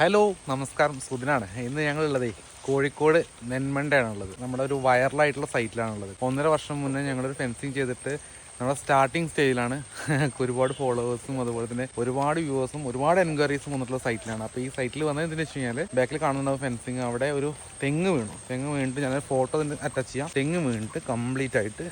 Hello നമസ്കാരം, സുധിനാണ്. ഇന്ന് ഞങ്ങളുള്ളതേ കോഴിക്കോട് നെന്മണ്ടയാണുള്ളത്. നമ്മുടെ ഒരു വൈറലായിട്ടുള്ള സൈറ്റിലാണുള്ളത്. 1.5 വർഷം മുന്നേ ഞങ്ങളൊരു ഫെൻസിങ് ചെയ്തിട്ട് നമ്മുടെ സ്റ്റാർട്ടിങ് സ്റ്റേജിലാണ്. ഒരുപാട് ഫോളോവേഴ്സും അതുപോലെ തന്നെ ഒരുപാട് വ്യൂവേഴ്സും ഒരുപാട് എൻക്വയറീസും വന്നിട്ടുള്ള സൈറ്റിലാണ്. അപ്പോൾ ഈ സൈറ്റിൽ വന്നത് എന്തെന്ന് വെച്ച് കഴിഞ്ഞാൽ ബാക്കിൽ കാണുന്ന ഫെൻസിങ് അവിടെ ഒരു തെങ്ങ് വീണിട്ട് ഞാൻ ഫോട്ടോ അറ്റാച്ച് ചെയ്യാം. തെങ്ങ് വീണിട്ട് കംപ്ലീറ്റ് ആയിട്ട്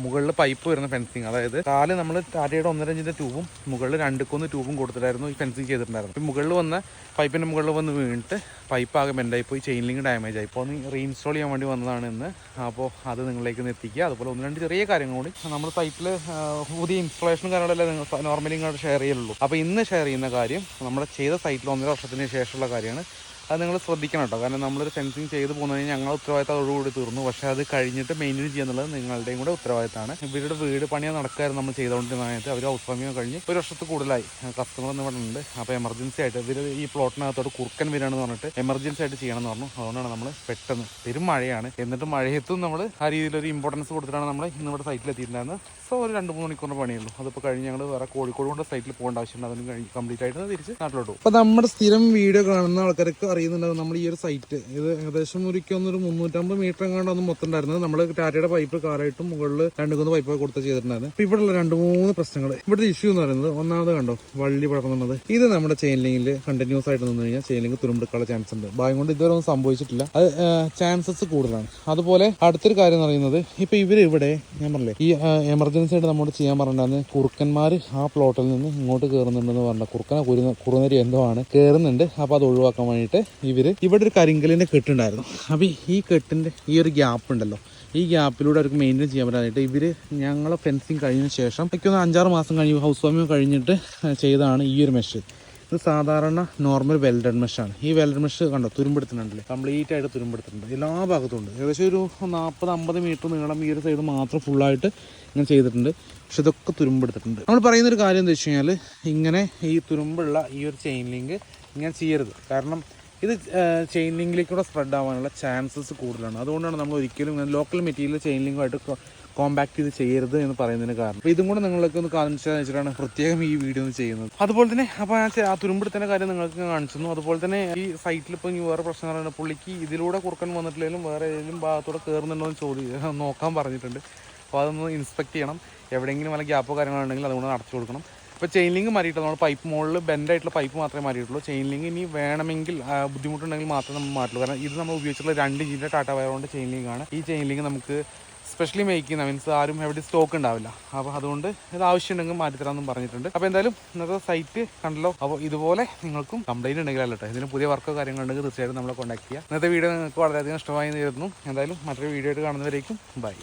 മുകളിൽ പൈപ്പ് വരുന്ന ഫെൻസിങ്, അതായത് കാല് നമ്മൾ ടാറ്റയുടെ 1.5 ഇഞ്ചിന്റെ ട്യൂബും മുകളിൽ 2 ട്യൂബും കൊടുത്തിട്ടായിരുന്നു ഈ ഫെൻസിങ് ചെയ്തിട്ടുണ്ടായിരുന്നു. മുകളിൽ വന്ന് പൈപ്പിന്റെ മുകളിൽ വന്ന് വീണിട്ട് പൈപ്പ് ആകെ ബെൻഡായി പോയി, ചെയിൻ ലിങ്ക് ഡാമേജ് ആയി. അപ്പോൾ ഒന്ന് റീഇൻസ്റ്റാൾ ചെയ്യാൻ വേണ്ടി വന്നതാണ് ഇന്ന്. അപ്പോൾ അത് നിങ്ങളിലേക്ക് ഒന്ന് എത്തിക്കുക. അതുപോലെ 1-2 ചെറിയ കാര്യങ്ങൾ കൂടി നമ്മൾ സൈറ്റിൽ പുതിയ ഇൻസ്റ്റലേഷനും കാര്യങ്ങളെല്ലാം നിങ്ങൾ നോർമലി ഇങ്ങോട്ട് ഷെയർ ചെയ്യുള്ളൂ. അപ്പോൾ ഇന്ന് ഷെയർ ചെയ്യുന്ന കാര്യം നമ്മുടെ ചെയ്ത സൈറ്റിൽ 1.5 വർഷത്തിന് ശേഷമുള്ള കാര്യമാണ്. അത് നിങ്ങൾ ശ്രദ്ധിക്കണം കേട്ടോ. കാരണം നമ്മളൊരു ഫെൻസിങ് ചെയ്ത് പോകുന്നതിന് ഞങ്ങളുടെ ഉത്തരവാദിത്തം അതോടുകൂടി തീർന്നു. പക്ഷേ അത് കഴിഞ്ഞിട്ട് മെയിൻറ്റെയിൻ ചെയ്യുന്നുള്ളത് നിങ്ങളുടെയും കൂടെ ഉത്തരവാദിത്തമാണ്. ഇവരുടെ വീട് പണിയാണ് നടക്കായിരുന്നു നമ്മൾ ചെയ്തുകൊണ്ടിരുന്നതായിട്ട്. അവർ ഹൗസ് വാമിങ് കഴിഞ്ഞ് 1 വർഷത്തിൽ കൂടുതലായി കസ്റ്റമർ എന്ന് പറഞ്ഞിട്ടുണ്ട്. അപ്പോൾ എമർജൻസി ആയിട്ട് ഇവർ ഈ പ്ലോട്ടിനകത്തോട് കുറുക്കൻ വരികയാണെന്ന് പറഞ്ഞിട്ട് എമർജൻസി ആയിട്ട് ചെയ്യണമെന്ന് പറഞ്ഞു. അതുകൊണ്ടാണ് നമ്മൾ പെട്ടെന്ന്, പെരും മഴയാണ്, എന്നിട്ട് മഴയത്തും നമ്മൾ ആ രീതിയിലൊരു ഇമ്പോർട്ടൻസ് കൊടുത്തിട്ടാണ് നമ്മൾ ഇന്നിവിടെ സൈറ്റിൽ എത്തിയിട്ടുണ്ടായിരുന്നത്. സോ ഒരു 2-3 മണിക്കൂറിന് പണിയുള്ളൂ. അതിപ്പോൾ കഴിഞ്ഞ് ഞങ്ങൾ വേറെ കോഴിക്കോട് കൊണ്ട് സൈറ്റിൽ പോകേണ്ട ആവശ്യമുണ്ട്. അതിന് കഴിഞ്ഞ് കംപ്ലീറ്റ് ആയിട്ട് തിരിച്ച് നാട്ടിലോട്ട് പോകും. അപ്പോൾ നമ്മുടെ സ്ഥിരം വീഡിയോ കാണുന്ന ആൾക്കാർക്ക് അറിയുന്നുണ്ടാവും നമ്മൾ ഈ ഒരു സൈറ്റ് ഇത് ഏകദേശം ഒരു 350 മീറ്റർ എങ്ങാണ്ടൊന്നും മൊത്തം ഉണ്ടായിരുന്നത്. നമ്മൾ ടാറ്റയുടെ പൈപ്പ് കാറായിട്ടും മുകളിൽ 2-3 പൈപ്പ് കൊടുത്ത് ചെയ്തിട്ടുണ്ടായിരുന്നു. അപ്പോൾ ഇവിടെയുള്ള 2-3 പ്രശ്നങ്ങൾ, ഇവിടുത്തെ ഇഷ്യൂ എന്ന് പറയുന്നത്, ഒന്നാമത് കണ്ടോ വള്ളി പടർന്നുള്ളത്. ഇത് നമ്മുടെ ചെയിൻ ലിങ്കിൽ കണ്ടിന്യൂസ് ആയിട്ട് നിന്ന് കഴിഞ്ഞാൽ ചെയിൻ ലിങ്ക് തുരുമ്പെടുക്കാനുള്ള ചാൻസ് ഉണ്ട്. ഭാഗ്യം കൊണ്ട് ഇതുവരെ ഒന്നും സംഭവിച്ചിട്ടില്ല. അത് ചാൻസസ് കൂടുതലാണ്. അതുപോലെ അടുത്തൊരു കാര്യം എന്ന് പറയുന്നത്, ഇപ്പൊ ഇവിടെ ഞാൻ പറഞ്ഞില്ലേ ഈ എമർജൻസി ആയിട്ട് നമ്മോട് ചെയ്യാൻ പറഞ്ഞിട്ടുണ്ടായിരുന്നു. കുറുക്കന്മാർ ആ പ്ലോട്ടിൽ നിന്ന് ഇങ്ങോട്ട് കയറുന്നുണ്ടെന്ന് പറഞ്ഞ കുറുനരി എന്തോ ആണ് കയറുന്നുണ്ട്. അപ്പൊ അത് ഒഴിവാക്കാൻ വേണ്ടിയിട്ട് ഇവിടെ ഒരു കരിങ്കലിന്റെ കെട്ടുണ്ടായിരുന്നു. അപ്പൊ ഈ കെട്ടിന്റെ ഈ ഒരു ഗ്യാപ്പ് ഉണ്ടല്ലോ, ഈ ഗ്യാപ്പിലൂടെ അവർക്ക് മെയിൻറ്റെയിൻ ചെയ്യാൻ പറ്റാനായിട്ട് ഇവര് ഞങ്ങളെ ഫെൻസിങ് കഴിഞ്ഞ ശേഷം എനിക്ക് 5-6 മാസം കഴിഞ്ഞ് ഹൗസ് വാമിങ് കഴിഞ്ഞിട്ട് ചെയ്തതാണ് ഈ ഒരു മെഷ്. ഇത് സാധാരണ നോർമൽ വെൽഡഡ് മെഷാണ്. ഈ വെൽഡഡ് മെഷ് കണ്ടോ തുരുമ്പെടുത്തിട്ടുണ്ടല്ലേ, കംപ്ലീറ്റ് ആയിട്ട് തുരുമ്പെടുത്തിട്ടുണ്ട്. എല്ലാ ഭാഗത്തും ഉണ്ട്. ഏകദേശം ഒരു 40-50 മീറ്റർ നീളം ഈ ഒരു സൈഡ് മാത്രം ഫുള്ളായിട്ട് ഇങ്ങനെ ചെയ്തിട്ടുണ്ട്. പക്ഷെ ഇതൊക്കെ തുരുമ്പെടുത്തിട്ടുണ്ട്. നമ്മൾ പറയുന്നൊരു കാര്യം എന്താ വെച്ച് കഴിഞ്ഞാൽ, ഇങ്ങനെ ഈ തുരുമ്പുള്ള ഈ ഒരു ചെയിൻ ലിങ്ക് ഇങ്ങനെ ചെയ്യരുത്. കാരണം ഇത് ചെയിൻ ലിങ്കിലേക്കൂടെ സ്പ്രെഡ് ആവാനുള്ള ചാൻസസ് കൂടുതലാണ്. അതുകൊണ്ടാണ് നമ്മൾ ഒരിക്കലും ലോക്കൽ മെറ്റീരിയൽ ചെയിൻ ലിങ്കുമായിട്ട് കോമ്പാക്ട് ചെയ്ത് ചെയ്യരുത് എന്ന് പറയുന്നതിന് കാരണം. അപ്പോൾ ഇതും കൂടെ നിങ്ങൾക്ക് ഒന്ന് കാണിച്ചാൽ വെച്ചിട്ടാണ് പ്രത്യേകം ഈ വീഡിയോ ഒന്ന് ചെയ്യുന്നത്. അതുപോലെ തന്നെ അപ്പോൾ ആ തുരുമ്പെടുത്തതിൻ്റെ കാര്യം നിങ്ങൾക്ക് കാണിച്ചു. അതുപോലെ തന്നെ ഈ സൈറ്റിൽ ഇപ്പോൾ ഇനി വേറെ പ്രശ്നം പറയുന്നത്, പുള്ളിക്ക് ഇതിലൂടെ കുറുക്കൻ വന്നിട്ടില്ലെങ്കിലും വേറെ ഏതെങ്കിലും ഭാഗത്തൂടെ കയറുന്നുണ്ടോ എന്ന് നോക്കാൻ പറഞ്ഞിട്ടുണ്ട്. അപ്പോൾ അതൊന്ന് ഇൻസ്പെക്ട് ചെയ്യണം. എവിടെയെങ്കിലും വല്ല ഗ്യാപ്പോ കാര്യങ്ങളുണ്ടെങ്കിൽ അതുകൊണ്ട് അടച്ചു കൊടുക്കണം. ഇപ്പോൾ ചെയിൻ ലിങ്ക് മാറിയിട്ട് നമ്മൾ പൈപ്പ് മുകളിൽ ബെൻഡായിട്ടുള്ള പൈപ്പ് മാത്രമേ മാറിയിട്ടുള്ളൂ. ചെയിൻ ലിങ്ക് ഇനി വേണമെങ്കിൽ ബുദ്ധിമുട്ടുണ്ടെങ്കിൽ മാത്രമേ നമ്മൾ മാറ്റുള്ളൂ. കാരണം ഇത് നമ്മൾ ഉപയോഗിച്ചിട്ടുള്ള 2 ഇഞ്ചിൻ്റെ ടാറ്റ വയറുകൊണ്ട് ചെയിൻ ലിങ്കാണ്. ഈ ചെയിൻ ലിങ്ക് നമുക്ക് സ്പെഷ്യലി മേക്ക് ചെയ്യുന്ന മീൻസ് ആരും എവിടെ സ്റ്റോക്ക് ഉണ്ടാവില്ല. അപ്പോൾ അതുകൊണ്ട് ഇത് ആവശ്യമുണ്ടെങ്കിൽ മാറ്റിത്തരാമെന്നും പറഞ്ഞിട്ടുണ്ട്. അപ്പോൾ എന്തായാലും ഇന്നത്തെ സൈറ്റ് കണ്ടല്ലോ. അപ്പോൾ ഇതുപോലെ നിങ്ങൾക്കും കംപ്ലൈൻറ്റ് ഉണ്ടെങ്കിൽ അല്ലട്ടെ, ഇതിന് പുതിയ വർക്കോ കാര്യങ്ങളുണ്ടെങ്കിൽ തീർച്ചയായിട്ടും നമ്മളെ കോൺടാക്ട് ചെയ്യുക. ഇന്നത്തെ വീഡിയോ നിങ്ങൾക്ക് വളരെയധികം ഇഷ്ടമായി എന്ന് കരുതുന്നു. എന്തായാലും മറ്റൊരു വീഡിയോ ആയിട്ട് കാണുന്നവരേക്കും ബൈ.